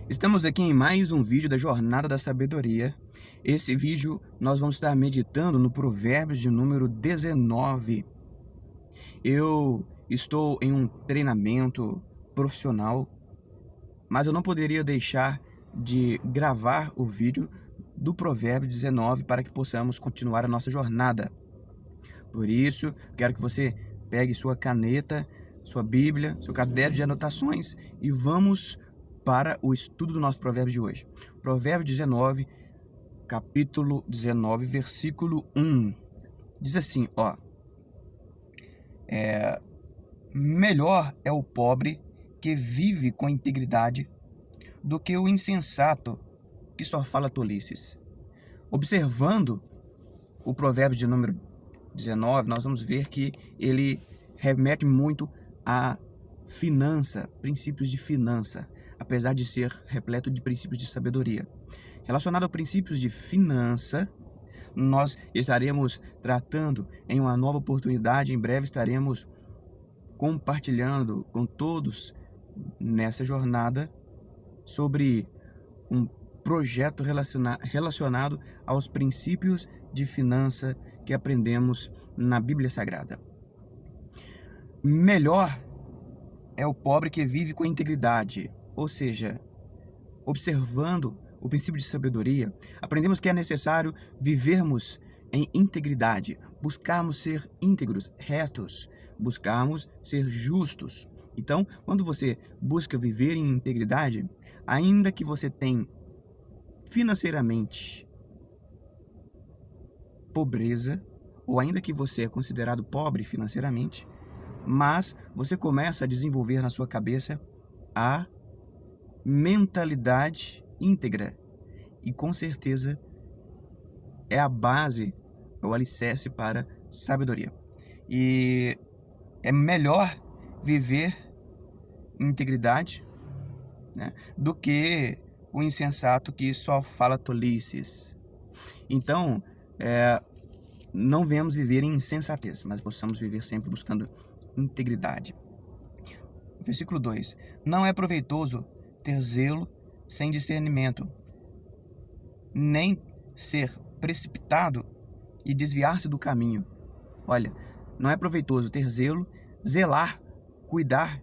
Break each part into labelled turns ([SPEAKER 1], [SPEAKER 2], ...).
[SPEAKER 1] Estamos aqui em mais um vídeo da Jornada da Sabedoria. Esse vídeo nós vamos estar meditando no Provérbios de número 19. Eu estou em um treinamento profissional, mas eu não poderia deixar de gravar o vídeo do Provérbio 19 para que possamos continuar a nossa jornada. Por isso, quero que você pegue sua caneta, sua Bíblia, seu caderno de anotações e vamos para o estudo do nosso provérbio de hoje. Provérbio 19, capítulo 19, versículo 1. Diz assim, melhor é o pobre que vive com integridade do que o insensato que só fala tolices. Observando o provérbio de número 19, nós vamos ver que ele remete muito a finança, princípios de finança, apesar de ser repleto de princípios de sabedoria. Relacionado a princípios de finança, nós estaremos tratando em uma nova oportunidade. Em breve estaremos compartilhando com todos nessa jornada sobre um projeto relacionado aos princípios de finança que aprendemos na Bíblia Sagrada. Melhor é o pobre que vive com integridade, ou seja, observando o princípio de sabedoria, aprendemos que é necessário vivermos em integridade, buscarmos ser íntegros, retos, buscarmos ser justos. Então, quando você busca viver em integridade, ainda que você tenha financeiramente pobreza, ou ainda que você é considerado pobre financeiramente, mas você começa a desenvolver na sua cabeça a mentalidade íntegra. E com certeza é a base, é o alicerce para sabedoria. E é melhor viver em integridade, né, do que o insensato que só fala tolices. Então, não venhamos viver em insensatez, mas possamos viver sempre buscando integridade. Versículo 2. Não é proveitoso ter zelo sem discernimento, nem ser precipitado e desviar-se do caminho. Olha, não é proveitoso ter zelo, zelar, cuidar,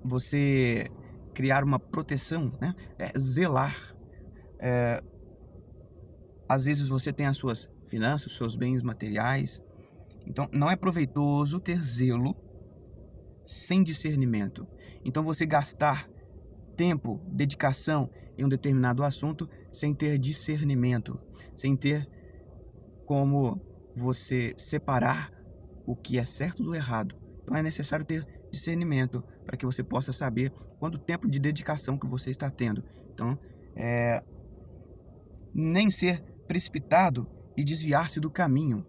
[SPEAKER 1] você criar uma proteção, né? Zelar. Às vezes você tem as suas finanças, os seus bens materiais. Então, não é proveitoso ter zelo sem discernimento. Então, você gastar tempo, dedicação em um determinado assunto sem ter discernimento, sem ter como você separar o que é certo do errado. Então, é necessário ter discernimento para que você possa saber quanto tempo de dedicação que você está tendo. Então, nem ser precipitado e desviar-se do caminho.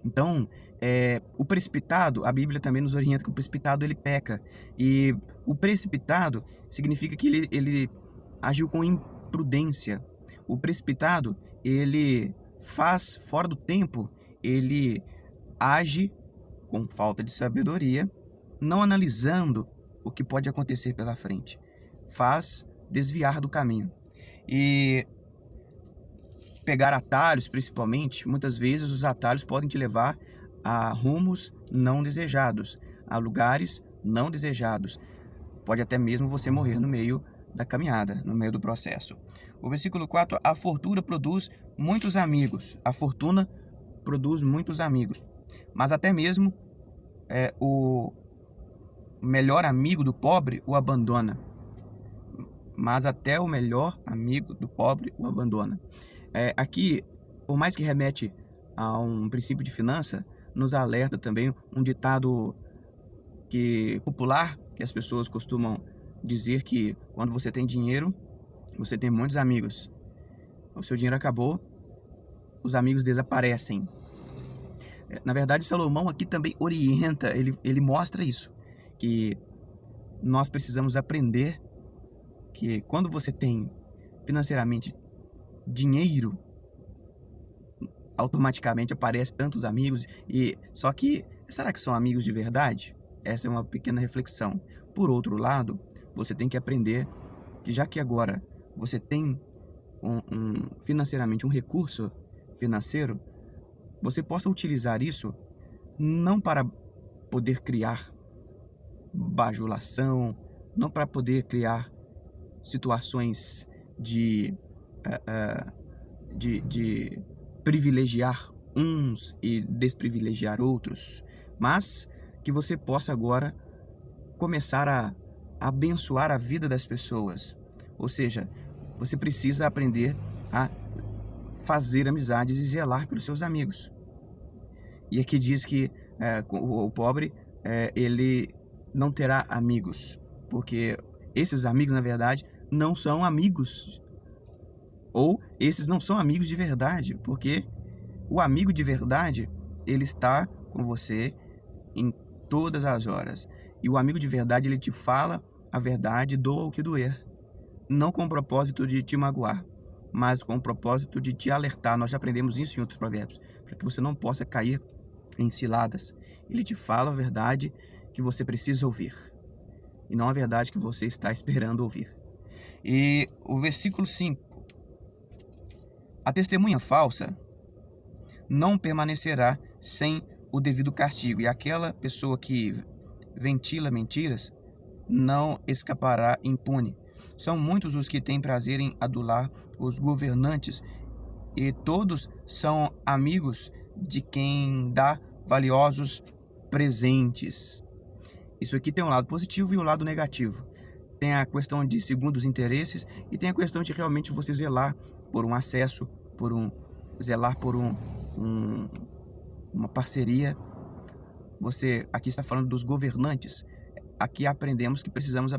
[SPEAKER 1] Então, o precipitado, a Bíblia também nos orienta que o precipitado ele peca. E o precipitado significa que ele agiu com imprudência. O precipitado, ele faz fora do tempo, ele age com falta de sabedoria, não analisando o que pode acontecer pela frente. Faz desviar do caminho. E pegar atalhos, principalmente, muitas vezes os atalhos podem te levar a rumos não desejados, a lugares não desejados. Pode até mesmo você morrer no meio da caminhada, no meio do processo. O versículo 4, a fortuna produz muitos amigos. A fortuna produz muitos amigos. Mas até mesmo o melhor amigo do pobre o abandona. Mas até o melhor amigo do pobre o abandona. Aqui, por mais que remete a um princípio de finança, nos alerta também um ditado popular, que as pessoas costumam dizer que quando você tem dinheiro, você tem muitos amigos. O seu dinheiro acabou, os amigos desaparecem. Na verdade, Salomão aqui também orienta, ele mostra isso, que nós precisamos aprender que quando você tem financeiramente dinheiro, automaticamente aparece tantos amigos. E só que, será que são amigos de verdade? Essa é uma pequena reflexão. Por outro lado, você tem que aprender que já que agora você tem financeiramente um recurso financeiro, você possa utilizar isso não para poder criar bajulação, não para poder criar situações de privilegiar uns e desprivilegiar outros, mas que você possa agora começar a abençoar a vida das pessoas. Ou seja, você precisa aprender a fazer amizades e zelar pelos seus amigos. E aqui diz que o pobre, ele não terá amigos, porque esses amigos, na verdade, não são amigos, ou esses não são amigos de verdade, porque o amigo de verdade, ele está com você em todas as horas. E o amigo de verdade, ele te fala a verdade, doa o que doer. Não com o propósito de te magoar, mas com o propósito de te alertar. Nós já aprendemos isso em outros provérbios, para que você não possa cair em ciladas. Ele te fala a verdade que você precisa ouvir, e não a verdade que você está esperando ouvir. E o versículo 5. A testemunha falsa não permanecerá sem o devido castigo, e aquela pessoa que ventila mentiras não escapará impune. São muitos os que têm prazer em adular os governantes, e todos são amigos de quem dá valiosos presentes. Isso aqui tem um lado positivo e um lado negativo. Tem a questão de segundos interesses e tem a questão de realmente você zelar por um acesso, zelar por uma parceria. Você aqui está falando dos governantes. Aqui aprendemos que precisamos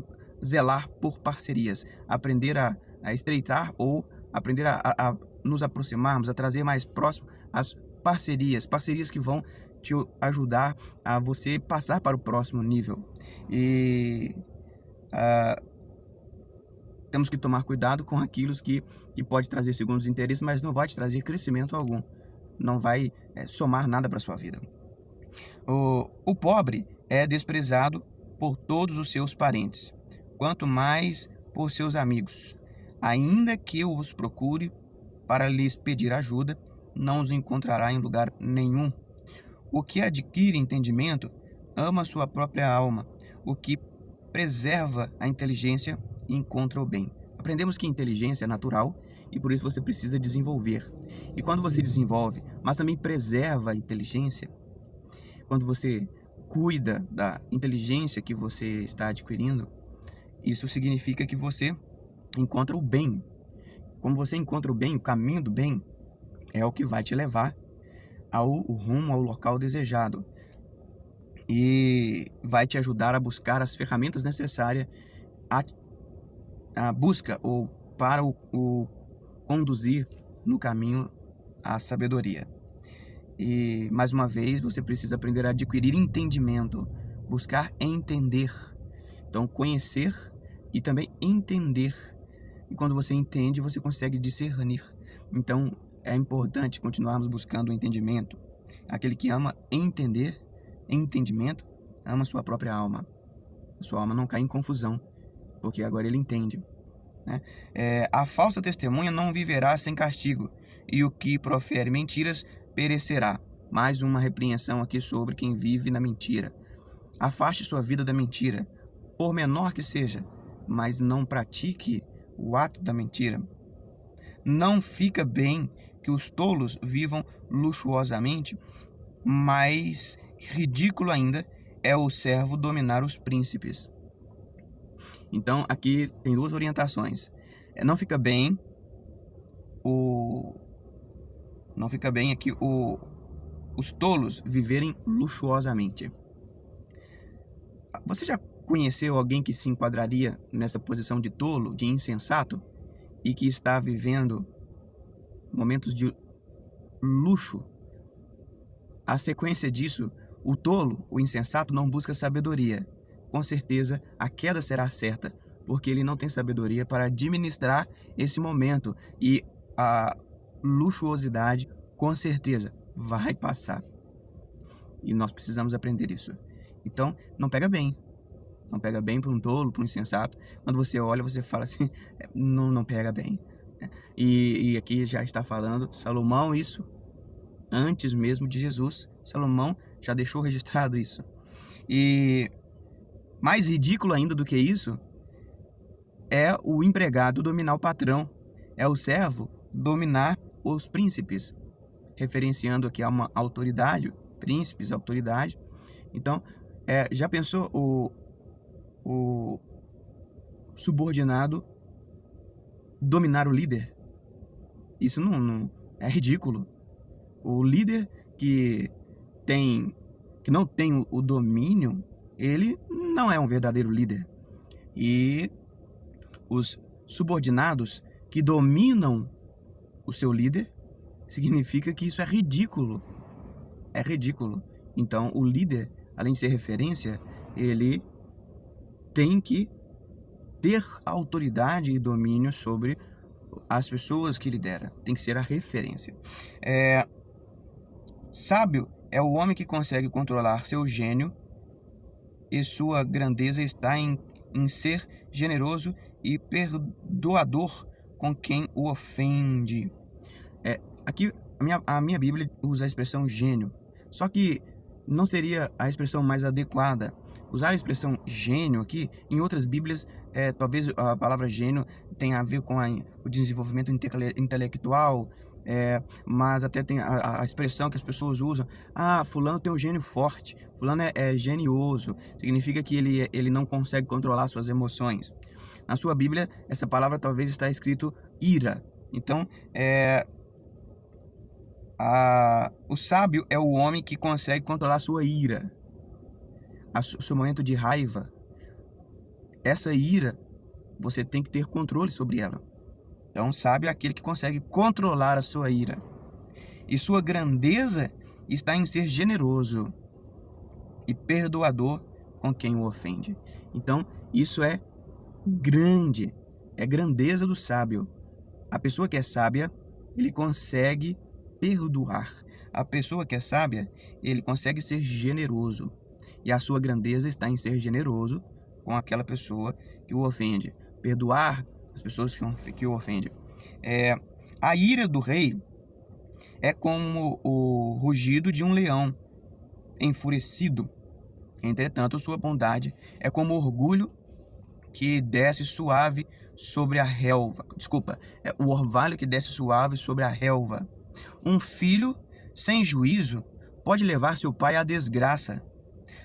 [SPEAKER 1] zelar por parcerias, aprender a estreitar ou aprender a nos aproximarmos, a trazer mais próximo as parcerias que vão te ajudar a você passar para o próximo nível. E temos que tomar cuidado com aquilo que pode trazer segundos interesses, mas não vai te trazer crescimento algum, não vai somar nada para a sua vida. O pobre é desprezado por todos os seus parentes, quanto mais por seus amigos. Ainda que os procure para lhes pedir ajuda, não os encontrará em lugar nenhum. O que adquire entendimento ama sua própria alma. O que preserva a inteligência encontra o bem. Aprendemos que inteligência é natural e por isso você precisa desenvolver. E quando você desenvolve, mas também preserva a inteligência, quando você cuida da inteligência que você está adquirindo, isso significa que você encontra o bem. Como você encontra o bem, o caminho do bem é o que vai te levar ao rumo, ao local desejado. E vai te ajudar a buscar as ferramentas necessárias a busca ou para o conduzir no caminho à sabedoria. E, mais uma vez, você precisa aprender a adquirir entendimento, buscar entender. Então, conhecer e também entender. E quando você entende, você consegue discernir. Então, é importante continuarmos buscando o entendimento. Aquele que ama entendimento, ama sua própria alma. A sua alma não cai em confusão, porque agora ele entende. Né? A falsa testemunha não viverá sem castigo, e o que profere mentiras perecerá. Mais uma repreensão aqui sobre quem vive na mentira. Afaste sua vida da mentira, por menor que seja, mas não pratique o ato da mentira. Não fica bem que os tolos vivam luxuosamente, mas ridículo ainda é o servo dominar os príncipes. Então aqui tem duas orientações. Não fica bem aqui os tolos viverem luxuosamente. Você já conheceu alguém que se enquadraria nessa posição de tolo, de insensato, e que está vivendo momentos de luxo? A sequência disso, o tolo, o insensato, não busca sabedoria. Com certeza, a queda será certa, porque ele não tem sabedoria para administrar esse momento. E a luxuosidade, com certeza, vai passar. E nós precisamos aprender isso. Então, não pega bem Não pega bem para um tolo, para um insensato. Quando você olha, você fala assim, não pega bem. E aqui já está falando Salomão isso antes mesmo de Jesus. Salomão já deixou registrado isso. E mais ridículo ainda do que isso é o empregado dominar o patrão, é o servo dominar os príncipes, referenciando aqui a uma autoridade, príncipes, autoridade. Então, já pensou o subordinado dominar o líder? Isso não é ridículo. O líder que não tem o domínio, ele não é um verdadeiro líder. E os subordinados que dominam o seu líder, significa que isso é ridículo. É ridículo. Então, o líder, além de ser referência, ele tem que ter autoridade e domínio sobre as pessoas que lidera. Tem que ser a referência. Sábio é o homem que consegue controlar seu gênio, e sua grandeza está em ser generoso e perdoador com quem o ofende. Aqui a minha Bíblia usa a expressão gênio, só que não seria a expressão mais adequada. Usar a expressão gênio aqui, em outras Bíblias, talvez a palavra gênio tenha a ver com o desenvolvimento intelectual, mas até tem a expressão que as pessoas usam, fulano tem um gênio forte, fulano é genioso, significa que ele não consegue controlar suas emoções. Na sua Bíblia, essa palavra talvez está escrito ira. Então, o sábio é o homem que consegue controlar sua ira, o seu momento de raiva. Essa ira, você tem que ter controle sobre ela. Então, sábio é aquele que consegue controlar a sua ira. E sua grandeza está em ser generoso e perdoador com quem o ofende. Então, isso é grande, é grandeza do sábio. A pessoa que é sábia, ele consegue perdoar. A pessoa que é sábia, ele consegue ser generoso. E a sua grandeza está em ser generoso com aquela pessoa que o ofende. Perdoar as pessoas que o ofendem. A ira do rei é como o rugido de um leão enfurecido. Entretanto, sua bondade é como o orgulho que desce suave sobre a relva. É o orvalho que desce suave sobre a relva. Um filho sem juízo pode levar seu pai à desgraça.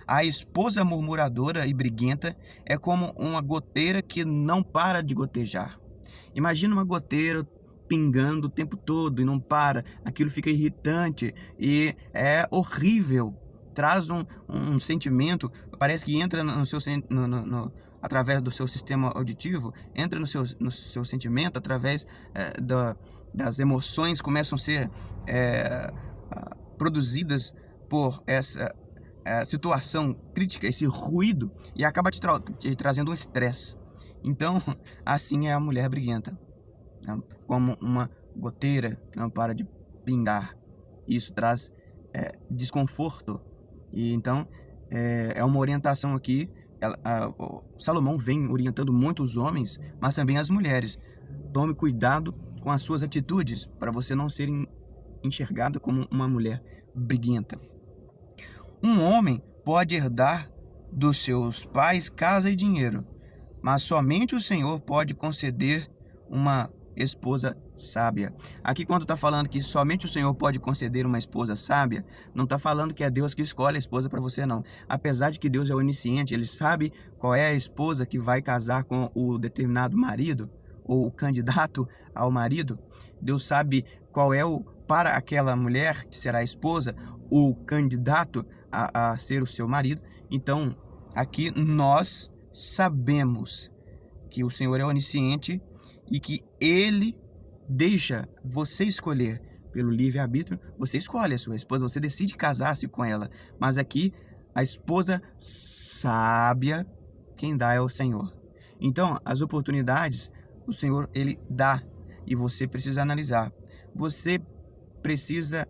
[SPEAKER 1] A esposa murmuradora e briguenta é como uma goteira que não para de gotejar. Imagina uma goteira pingando o tempo todo e não para. Aquilo fica irritante e é horrível. Traz um sentimento, parece que entra no seu através do seu sistema auditivo, entra no seu sentimento, através das emoções, começam a ser produzidas por essa situação crítica, esse ruído, e acaba te trazendo um estresse. Então, assim é a mulher briguenta, né? Como uma goteira que não para de pingar. Isso traz desconforto. E então, é uma orientação aqui. Salomão vem orientando muito os homens, mas também as mulheres. Tome cuidado com as suas atitudes, para você não ser enxergado como uma mulher briguenta. Um homem pode herdar dos seus pais casa e dinheiro, mas somente o Senhor pode conceder uma esposa sábia. Aqui, quando está falando que somente o Senhor pode conceder uma esposa sábia, não está falando que é Deus que escolhe a esposa para você, não. Apesar de que Deus é onisciente, Ele sabe qual é a esposa que vai casar com o determinado marido, ou o candidato ao marido. Deus sabe qual é para aquela mulher que será a esposa, o candidato a ser o seu marido. Então, aqui nós sabemos que o Senhor é onisciente e que Ele deixa você escolher pelo livre-arbítrio. Você escolhe a sua esposa, você decide casar-se com ela. Mas aqui, a esposa sábia, quem dá é o Senhor. Então, as oportunidades, o Senhor, Ele dá, e você precisa analisar. Você precisa,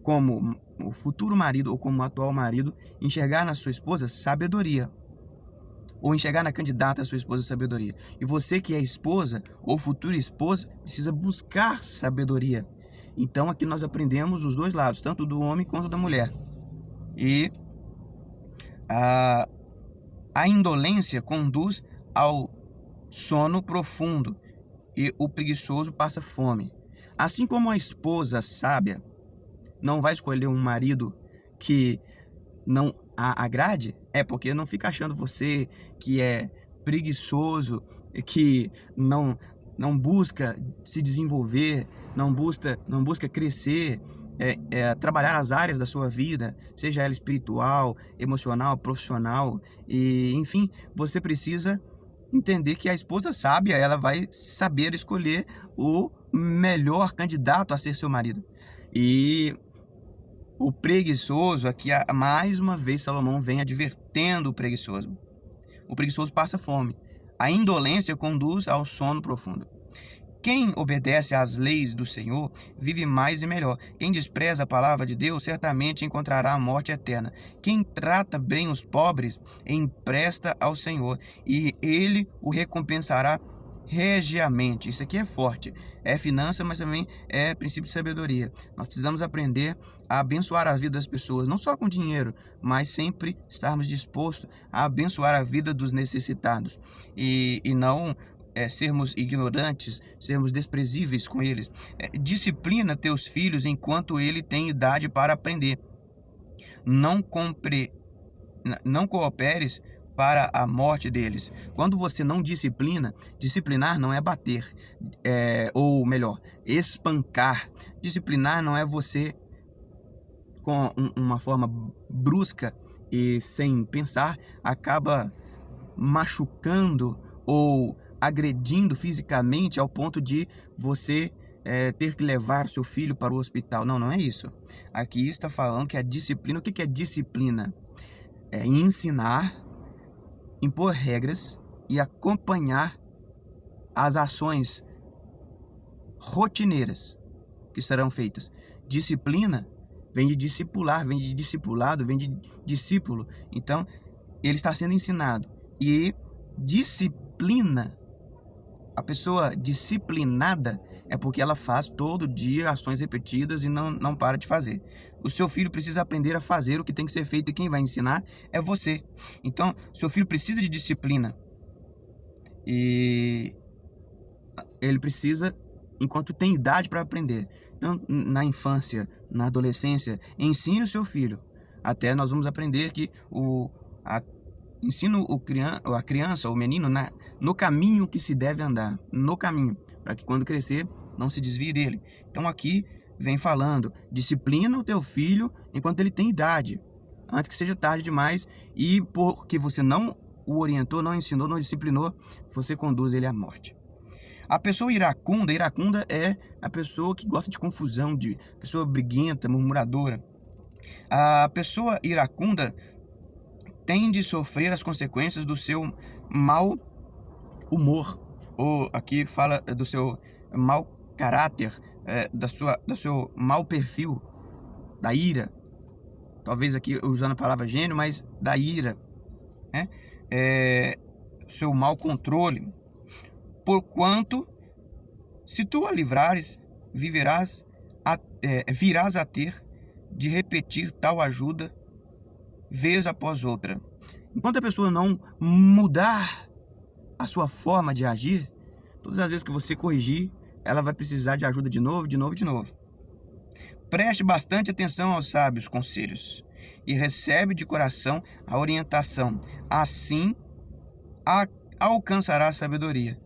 [SPEAKER 1] como o futuro marido ou como o atual marido, enxergar na sua esposa sabedoria. ou enxergar na candidata a sua esposa sabedoria. E você que é esposa ou futura esposa precisa buscar sabedoria. Então aqui nós aprendemos os dois lados, tanto do homem quanto da mulher. E a indolência conduz ao sono profundo e o preguiçoso passa fome. Assim como a esposa sábia não vai escolher um marido que não a agrade, porque não fica achando você que é preguiçoso, que não busca se desenvolver, não busca crescer, trabalhar as áreas da sua vida, seja ela espiritual, emocional, profissional, e enfim, você precisa entender que a esposa sábia, ela vai saber escolher o melhor candidato a ser seu marido. E o preguiçoso, aqui mais uma vez Salomão vem advertendo o preguiçoso. O preguiçoso passa fome. A indolência conduz ao sono profundo. Quem obedece às leis do Senhor vive mais e melhor. Quem despreza a palavra de Deus certamente encontrará a morte eterna. Quem trata bem os pobres empresta ao Senhor e Ele o recompensará regiamente. Isso aqui é forte. É finança, mas também é princípio de sabedoria. Nós precisamos aprender a abençoar a vida das pessoas, não só com dinheiro, mas sempre estarmos dispostos a abençoar a vida dos necessitados e não sermos ignorantes, sermos desprezíveis com eles. Disciplina teus filhos enquanto ele tem idade para aprender. Não cooperes para a morte deles. Quando você não disciplinar não é bater, ou melhor, espancar. Disciplinar não é você com uma forma brusca e sem pensar, acaba machucando ou agredindo fisicamente ao ponto de você ter que levar seu filho para o hospital. Não é isso. Aqui está falando que a disciplina, o que é disciplina? É ensinar, impor regras e acompanhar as ações rotineiras que serão feitas. Disciplina vem de discipular, vem de discipulado, vem de discípulo. Então, ele está sendo ensinado. E disciplina, a pessoa disciplinada é porque ela faz todo dia ações repetidas e não para de fazer. O seu filho precisa aprender a fazer o que tem que ser feito e quem vai ensinar é você. Então, seu filho precisa de disciplina. E ele precisa, enquanto tem idade para aprender. Então, na infância, na adolescência, ensine o seu filho. Até nós vamos aprender que ensina a criança, o menino, no caminho que se deve andar. No caminho, para que quando crescer, não se desvie dele. Então aqui vem falando, disciplina o teu filho enquanto ele tem idade, antes que seja tarde demais, e porque você não o orientou, não ensinou, não disciplinou, você conduz ele à morte. A pessoa iracunda é a pessoa que gosta de confusão, de pessoa briguenta, murmuradora. A pessoa iracunda tende a sofrer as consequências do seu mau humor, ou aqui fala do seu mau caráter, do seu mau perfil, da ira. Talvez aqui usando a palavra gênio, mas da ira, né? Seu mau controle. Porquanto, se tu a livrares, virás a ter de repetir tal ajuda vez após outra. Enquanto a pessoa não mudar a sua forma de agir, todas as vezes que você corrigir, ela vai precisar de ajuda de novo. Preste bastante atenção aos sábios conselhos e recebe de coração a orientação. Assim alcançará a sabedoria.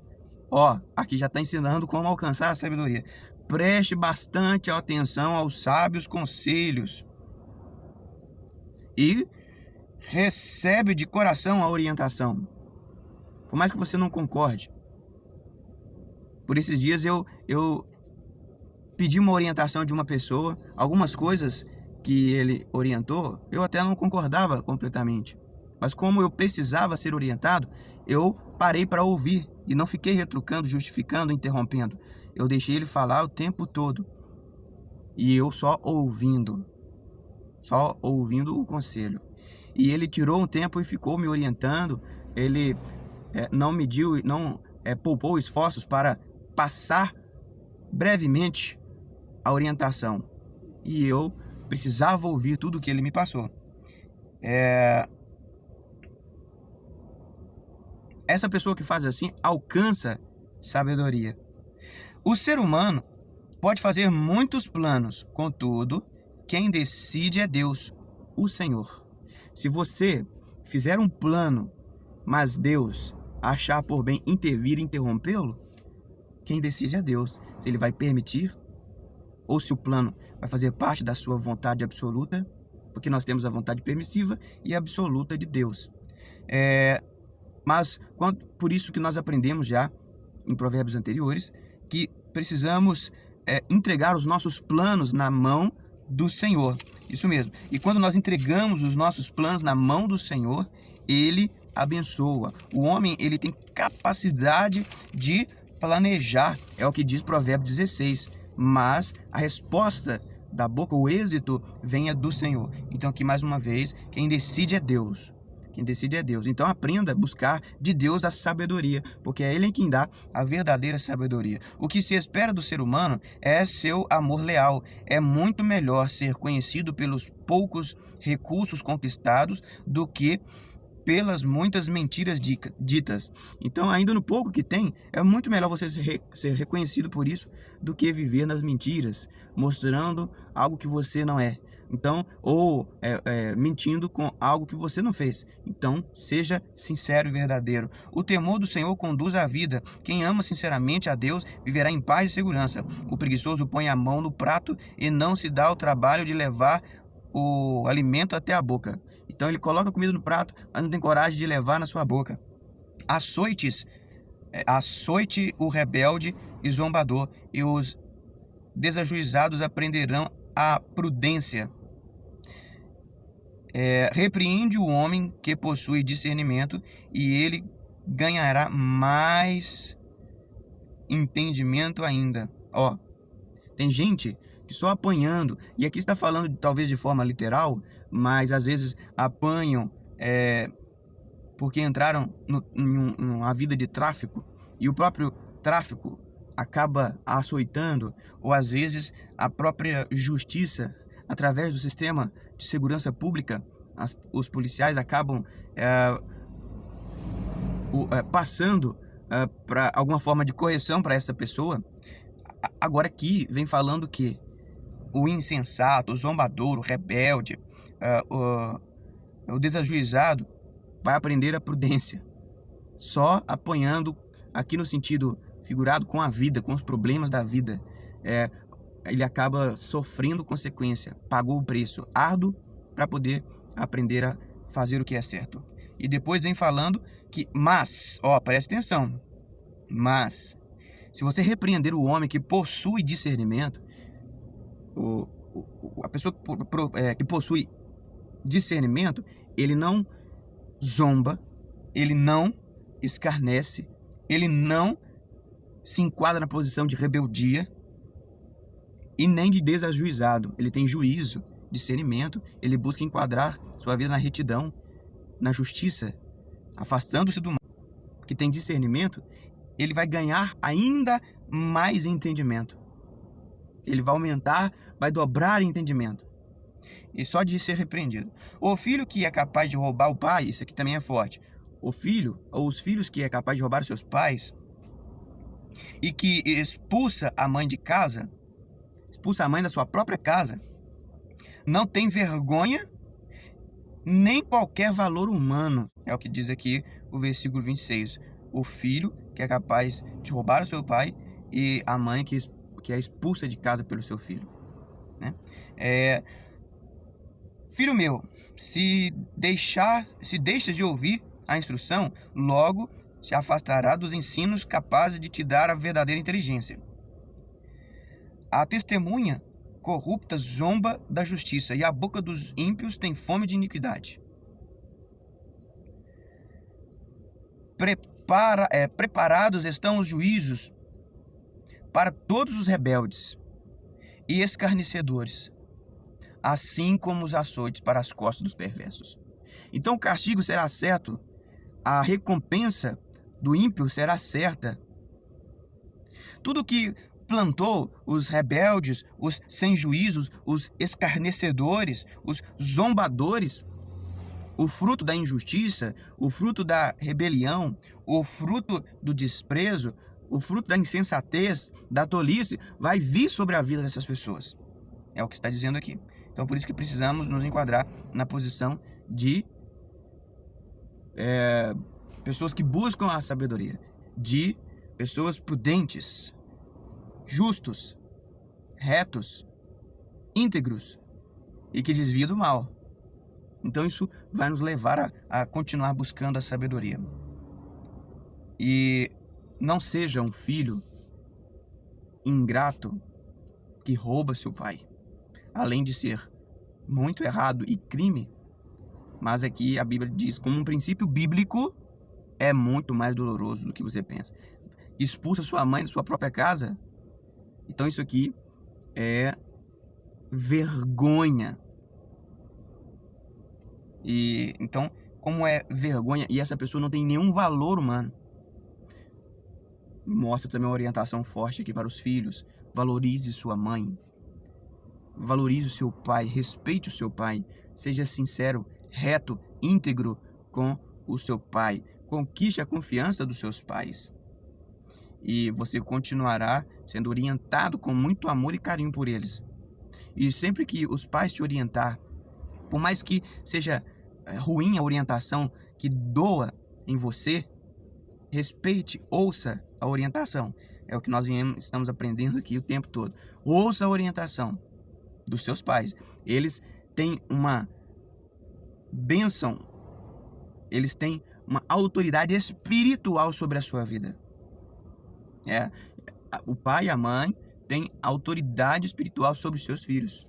[SPEAKER 1] Aqui já está ensinando como alcançar a sabedoria. Preste bastante atenção aos sábios conselhos e recebe de coração a orientação. Por mais que você não concorde. Por esses dias eu pedi uma orientação de uma pessoa. Algumas coisas que ele orientou, eu até não concordava completamente. Mas como eu precisava ser orientado, eu parei para ouvir e não fiquei retrucando, justificando, interrompendo. Eu deixei ele falar o tempo todo. E eu só ouvindo o conselho. E ele tirou um tempo e ficou me orientando, ele não mediu e não poupou esforços para passar brevemente a orientação. E eu precisava ouvir tudo o que ele me passou. Essa pessoa que faz assim alcança sabedoria. O ser humano pode fazer muitos planos, contudo, quem decide é Deus, o Senhor. Se você fizer um plano, mas Deus achar por bem intervir e interrompê-lo, quem decide é Deus. Se ele vai permitir, ou se o plano vai fazer parte da sua vontade absoluta, porque nós temos a vontade permissiva e absoluta de Deus. Mas por isso que nós aprendemos já em provérbios anteriores que precisamos entregar os nossos planos na mão do Senhor. Isso mesmo. E quando nós entregamos os nossos planos na mão do Senhor, Ele abençoa. O homem, ele tem capacidade de planejar, é o que diz Provérbio 16. Mas a resposta da boca, o êxito, venha do Senhor. Então aqui mais uma vez, quem decide é Deus. Quem decide é Deus. Então aprenda a buscar de Deus a sabedoria, porque é Ele quem dá a verdadeira sabedoria. O que se espera do ser humano é seu amor leal. É muito melhor ser conhecido pelos poucos recursos conquistados do que pelas muitas mentiras ditas. Então, ainda no pouco que tem, é muito melhor você ser reconhecido por isso do que viver nas mentiras, mostrando algo que você não é. Então, ou mentindo com algo que você não fez. Então, seja sincero e verdadeiro. O temor do Senhor conduz à vida. Quem ama sinceramente a Deus viverá em paz e segurança. O preguiçoso põe a mão no prato e não se dá o trabalho de levar o alimento até a boca. Então ele coloca a comida no prato, mas não tem coragem de levar na sua boca. Açoite o rebelde e zombador, e os desajuizados aprenderão a prudência. Repreende o homem que possui discernimento, e ele ganhará mais entendimento ainda. Tem gente que só apanhando, e aqui está falando talvez de forma literal, mas às vezes apanham porque entraram numa vida de tráfico, e o próprio tráfico acaba açoitando, ou às vezes a própria justiça, através do sistema de segurança pública, os policiais acabam passando para alguma forma de correção para essa pessoa. Agora aqui vem falando que o insensato, o zombador, o rebelde, o desajuizado vai aprender a prudência. Só apanhando, aqui no sentido figurado, com a vida, com os problemas da vida, ele acaba sofrendo consequência, pagou o preço árduo para poder aprender a fazer o que é certo. E depois vem falando que, preste atenção, mas se você repreender o homem que possui discernimento, a pessoa que possui discernimento, ele não zomba, ele não escarnece, ele não se enquadra na posição de rebeldia e nem de desajuizado. Ele tem juízo, discernimento, ele busca enquadrar sua vida na retidão, na justiça, afastando-se do mal. Que tem discernimento, ele vai ganhar ainda mais entendimento. Ele vai aumentar, vai dobrar entendimento. E só de ser repreendido. O filho que é capaz de roubar o pai, isso aqui também é forte. O filho, ou os filhos que é capaz de roubar seus pais e que expulsa a mãe de casa, expulsa a mãe da sua própria casa, não tem vergonha nem qualquer valor humano. É o que diz aqui o versículo 26. O filho que é capaz de roubar o seu pai e a mãe que é expulsa de casa pelo seu filho, né? Filho meu, se deixas de ouvir a instrução, logo se afastará dos ensinos capazes de te dar a verdadeira inteligência. A testemunha corrupta zomba da justiça, e a boca dos ímpios tem fome de iniquidade. Preparados estão os juízos para todos os rebeldes e escarnecedores, assim como os açoites para as costas dos perversos. Então o castigo será certo a recompensa do ímpio será certa. Tudo que plantou os rebeldes, os sem juízos, os escarnecedores, os zombadores, o fruto da injustiça, o fruto da rebelião, o fruto do desprezo, o fruto da insensatez, da tolice, vai vir sobre a vida dessas pessoas. É o que está dizendo aqui. Então, por isso que precisamos nos enquadrar na posição de pessoas que buscam a sabedoria, de pessoas prudentes, justos, retos, íntegros e que desviam do mal. Então isso vai nos levar a continuar buscando a sabedoria. E não seja um filho ingrato que rouba seu pai. Além de ser muito errado e crime, mas aqui a Bíblia diz, como um princípio bíblico, é muito mais doloroso do que você pensa. Expulsa sua mãe da sua própria casa. Então isso aqui é vergonha. E então, como é vergonha e essa pessoa não tem nenhum valor humano, mostra também uma orientação forte aqui para os filhos. Valorize sua mãe, valorize o seu pai, respeite o seu pai, seja sincero, reto, íntegro com o seu pai, conquiste a confiança dos seus pais. E você continuará sendo orientado com muito amor e carinho por eles. E sempre que os pais te orientar, por mais que seja ruim a orientação, que doa em você, respeite, ouça a orientação. É o que nós estamos aprendendo aqui o tempo todo. Ouça a orientação dos seus pais. Eles têm uma bênção, eles têm uma autoridade espiritual sobre a sua vida. O pai e a mãe têm autoridade espiritual sobre os seus filhos.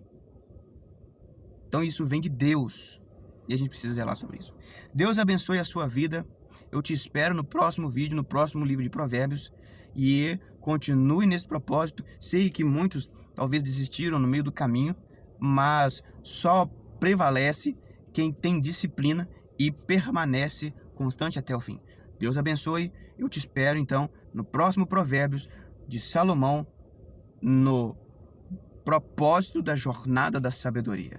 [SPEAKER 1] Então isso vem de Deus e a gente precisa zelar sobre isso. Deus abençoe a sua vida. Eu te espero no próximo vídeo, no próximo livro de Provérbios, e continue nesse propósito. Sei que muitos talvez desistiram no meio do caminho, mas só prevalece quem tem disciplina e permanece constante até o fim. Deus abençoe. Eu te espero então no próximo Provérbios de Salomão, no propósito da jornada da sabedoria.